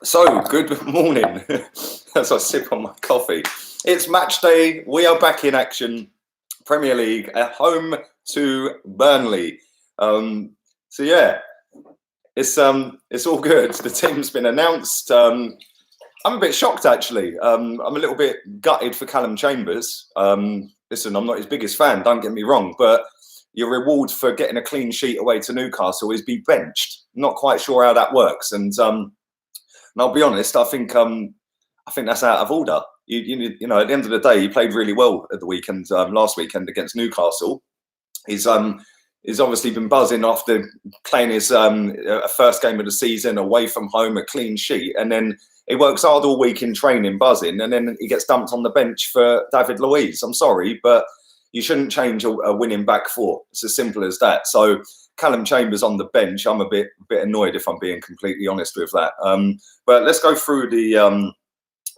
So, good morning as I sip on my coffee. It's match day. We are back in action. Premier League at home to Burnley. So yeah, it's all good. The team's been announced. I'm a bit shocked actually. I'm a little bit gutted for Callum Chambers. Listen, I'm not his biggest fan, don't get me wrong, but your reward for getting a clean sheet away to Newcastle is be benched. Not quite sure how that works, and I'll be honest. I think that's out of order. You know, at the end of the day, he played really well at the weekend, last weekend against Newcastle. He's obviously been buzzing after playing his first game of the season away from home, a clean sheet, and then he works hard all week in training, buzzing, and then he gets dumped on the bench for David Luiz. I'm sorry, but you shouldn't change a winning back four. It's as simple as that. So Callum Chambers on the bench, I'm a bit annoyed if I'm being completely honest with that. But let's go through the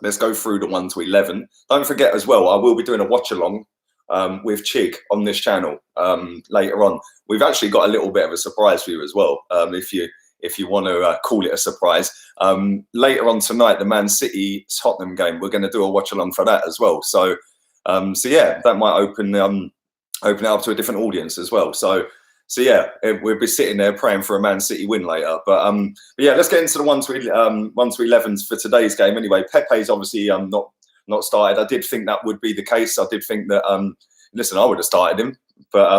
1 to 11. Don't forget as well, I will be doing a watch along with Chig on this channel later on. We've actually got a little bit of a surprise for you as well, if you want to call it a surprise. Later on tonight, the Man City Tottenham game, we're going to do a watch along for that as well. So yeah, that might open it up to a different audience as well. So yeah, we'll be sitting there praying for a Man City win later. But yeah, let's get into the 1 to 11s for today's game. Anyway, Pepe's obviously not started. I did think that would be the case. I did think that listen, I would have started him, but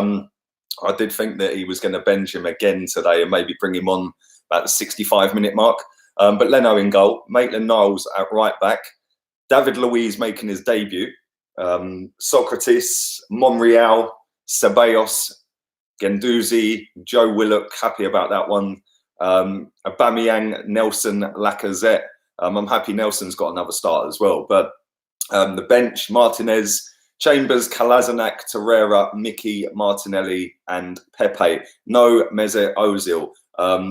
I did think that he was going to bench him again today and maybe bring him on at the 65-minute mark. But Leno in goal, Maitland-Niles at right back, David Luiz making his debut, Socrates, Monreal, Ceballos, Guendouzi, Joe Willock, happy about that one. Aubameyang, Nelson, Lacazette. I'm happy Nelson's got another start as well. But the bench, Martinez, Chambers, Kolasinac, Torreira, Mickey, Martinelli, and Pepe. No Mesut Ozil.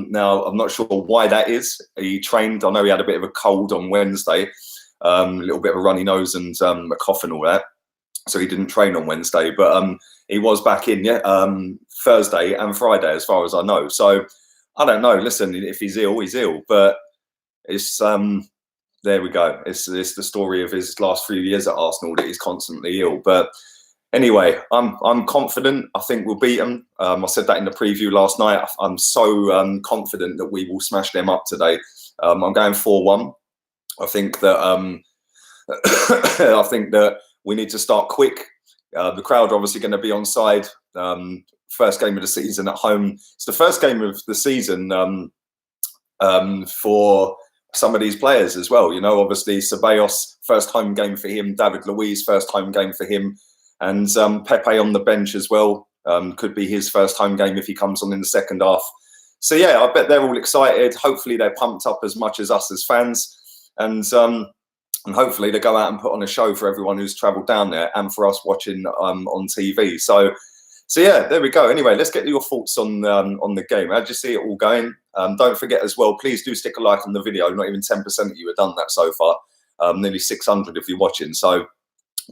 Now, I'm not sure why that is. He trained. I know he had a bit of a cold on Wednesday, a little bit of a runny nose and a cough and all that. So he didn't train on Wednesday, but he was back in Thursday and Friday, as far as I know. So I don't know. Listen, if he's ill, he's ill. But it's there we go. It's the story of his last few years at Arsenal that he's constantly ill. But anyway, I'm confident. I think we'll beat them. I said that in the preview last night. I'm so confident that we will smash them up today. I'm going 4-1. I think that we need to start quick. The crowd are obviously going to be on side. First game of the season at home. It's the first game of the season for some of these players as well. You know, obviously Ceballos, first home game for him. David Luiz, first home game for him. And Pepe on the bench as well. Could be his first home game if he comes on in the second half. So yeah, I bet they're all excited. Hopefully they're pumped up as much as us as fans. And hopefully they go out and put on a show for everyone who's travelled down there and for us watching on TV. So yeah, there we go. Anyway, let's get your thoughts on the game. How do you see it all going? Don't forget as well, please do stick a like on the video. Not even 10% of you have done that so far. Nearly 600 if you're watching. So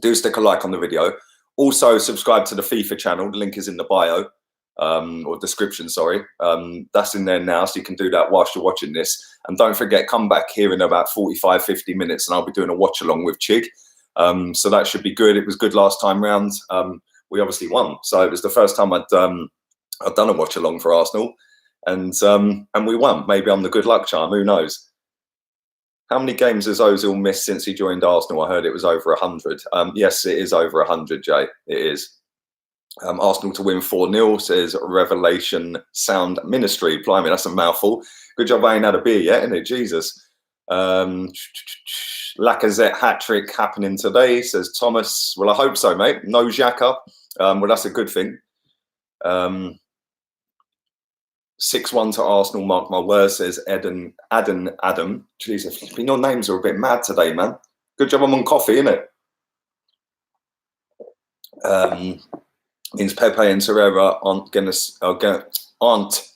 do stick a like on the video. Also subscribe to the FIFA channel. The link is in the bio or description, sorry. That's in there now, so you can do that whilst you're watching this. And don't forget, come back here in about 45, 50 minutes and I'll be doing a watch along with Chig. So that should be good. It was good last time round. We obviously won. So it was the first time I'd done a watch along for Arsenal. And we won. Maybe I'm the good luck charm. Who knows? How many games has Ozil missed since he joined Arsenal? I heard it was over 100. Yes, it is over 100, Jay. It is. Arsenal to win 4-0, says Revelation Sound Ministry. Blimey, that's a mouthful. Good job I ain't had a beer yet, isn't it? Jesus. Lacazette hat-trick happening today, says Thomas. Well, I hope so, mate. No Xhaka. Well, that's a good thing. 6-1 to Arsenal, mark my words, says Adam. Jesus, your names are a bit mad today, man. Good job I'm on coffee, innit? Means Pepe and Torreira aren't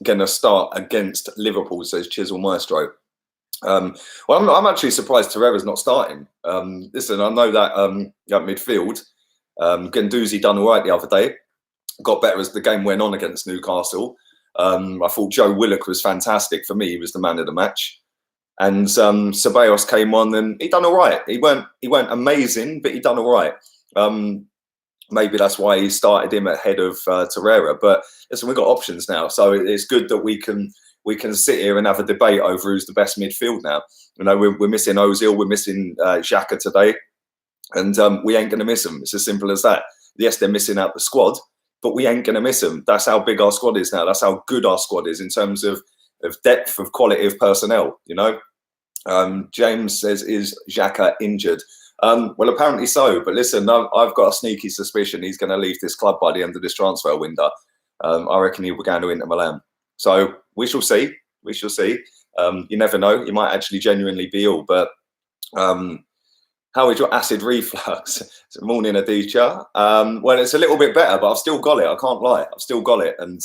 gonna start against Liverpool, says Chisel Maestro. Well, I'm actually surprised Torreira's not starting. Listen, I know that at midfield, Guendouzi done all right the other day. Got better as the game went on against Newcastle. I thought Joe Willock was fantastic. For me, he was the man of the match. and Ceballos came on, and he done all right. He weren't amazing, but he done all right. Maybe that's why he started him ahead of Torreira. But listen, we've got options now, so it's good that we can sit here and have a debate over who's the best midfield now. You know, we're missing Ozil, we're missing Xhaka today, and we ain't going to miss them. It's as simple as that. Yes, they're missing out the squad, but we ain't going to miss them. That's how big our squad is now. That's how good our squad is in terms of depth, of quality of personnel, you know. James says, is Xhaka injured? Well, apparently so. But listen, I've got a sneaky suspicion he's going to leave this club by the end of this transfer window. I reckon he'll be going to Inter Milan. So we shall see. We shall see. You never know. He might actually genuinely be ill. But how is your acid reflux? Morning, Aditya. Well, it's a little bit better, but I've still got it. I can't lie. I've still got it. And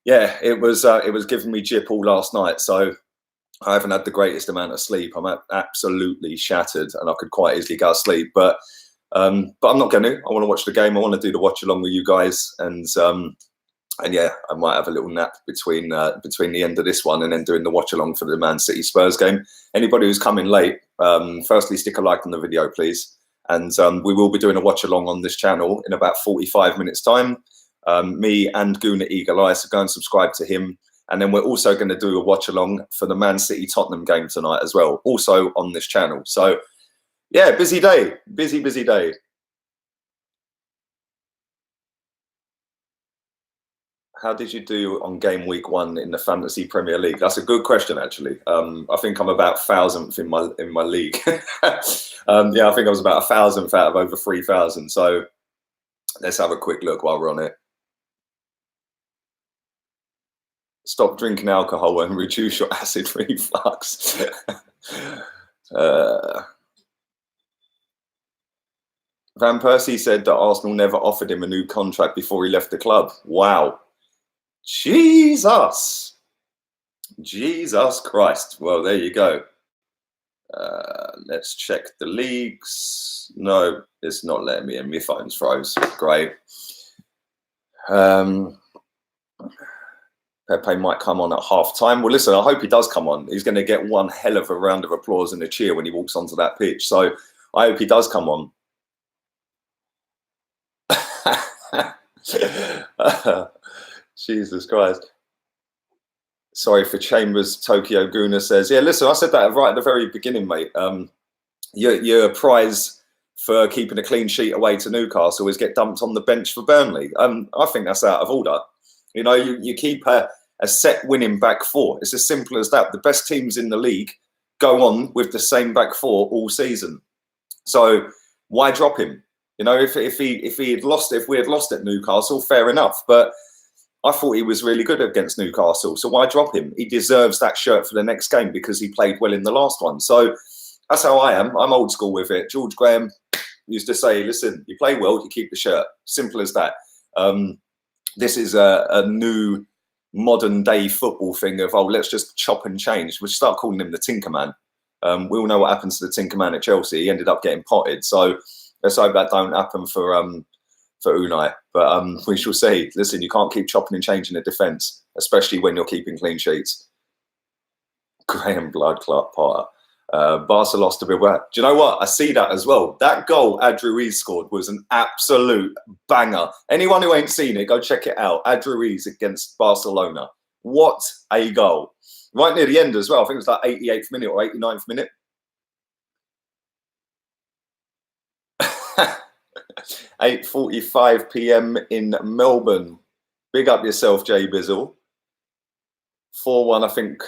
yeah, it was giving me jip all last night. So I haven't had the greatest amount of sleep. I'm absolutely shattered, and I could quite easily go to sleep. But I'm not going to. I want to watch the game. I want to do the watch along with you guys, and yeah, I might have a little nap between the end of this one and then doing the watch along for the Man City Spurs game. Anybody who's coming late, firstly stick a like on the video, please, and we will be doing a watch along on this channel in about 45 minutes time. Me and Guna Eagle Eye, so go and subscribe to him. And then we're also going to do a watch along for the Man City Tottenham game tonight as well, also on this channel. So yeah, busy day, busy day. How did you do on game week 1 in the Fantasy Premier League? That's a good question, actually. I think I'm about 1,000th in my league. Yeah, I think I was about 1,000th out of over 3,000. So let's have a quick look while we're on it. Stop drinking alcohol and reduce your acid reflux. Van Persie said that Arsenal never offered him a new contract before he left the club. Wow. Jesus Christ. Well, there you go. Let's check the leagues. No, it's not letting me in. My phone's froze. Great. Pepe might come on at half time. Well, listen, I hope he does come on. He's going to get one hell of a round of applause and a cheer when he walks onto that pitch. So I hope he does come on. Jesus Christ. Sorry for Chambers. Tokyo Guna says, yeah, listen, I said that right at the very beginning, mate. Your prize for keeping a clean sheet away to Newcastle is get dumped on the bench for Burnley. I think that's out of order. You know, you keep a set winning back four. It's as simple as that. The best teams in the league go on with the same back four all season. So why drop him? You know, if we had lost at Newcastle, fair enough. But I thought he was really good against Newcastle. So why drop him? He deserves that shirt for the next game because he played well in the last one. So that's how I am. I'm old school with it. George Graham used to say, listen, you play well, you keep the shirt. Simple as that. This is a new modern day football thing of, oh, let's just chop and change. We'll start calling him the Tinkerman. We all know what happened to the Tinkerman at Chelsea. He ended up getting potted. So let's hope that don't happen for Unai. But we shall see. Listen, you can't keep chopping and changing the defence, especially when you're keeping clean sheets. Graham Blood Clark Potter. Barca lost a bit. Do you know what? I see that as well. That goal Adrian Ruiz scored was an absolute banger. Anyone who ain't seen it, go check it out. Adrian Ruiz against Barcelona. What a goal. Right near the end as well. I think it was like 88th minute or 89th minute. 8:45 p.m. in Melbourne. Big up yourself, Jay Bizzle. 4-1, I think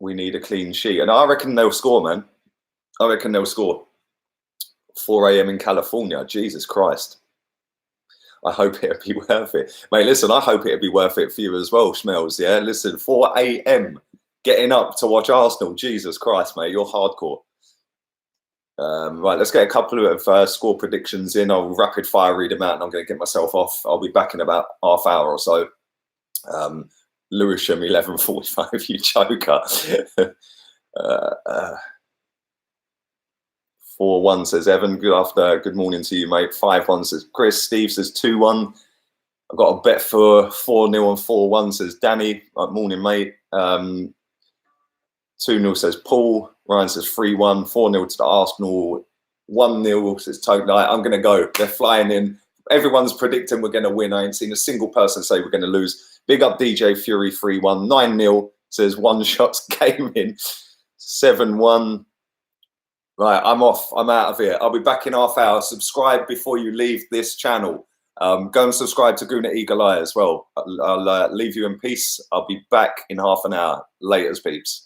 we need a clean sheet. And I reckon they'll score, man. I reckon they'll score. 4 a.m. in California. Jesus Christ. I hope it'll be worth it. Mate, listen, I hope it'll be worth it for you as well, Schmells. Yeah, listen, 4 a.m. getting up to watch Arsenal. Jesus Christ, mate, you're hardcore. Right, let's get a couple of score predictions in. I'll rapid fire read them out and I'm going to get myself off. I'll be back in about half hour or so. Lewisham, 11:45, you joker. 4-1 says Evan. Good morning to you, mate. 5-1 says Chris. Steve says 2-1. I've got a bet for 4-0 and 4-1 says Danny. Morning, mate. 2-0 says Paul. Ryan says 3-1. 4-0 to the Arsenal. 1-0 says Tony. I'm going to go. They're flying in. Everyone's predicting we're going to win. I ain't seen a single person say we're going to lose. Big up DJ Fury 3-1. 9-0 says one shots game in. 7-1. Right, I'm off. I'm out of here. I'll be back in half hour. Subscribe before you leave this channel. Go and subscribe to Guna Eagle Eye as well. I'll leave you in peace. I'll be back in half an hour. Laters, peeps.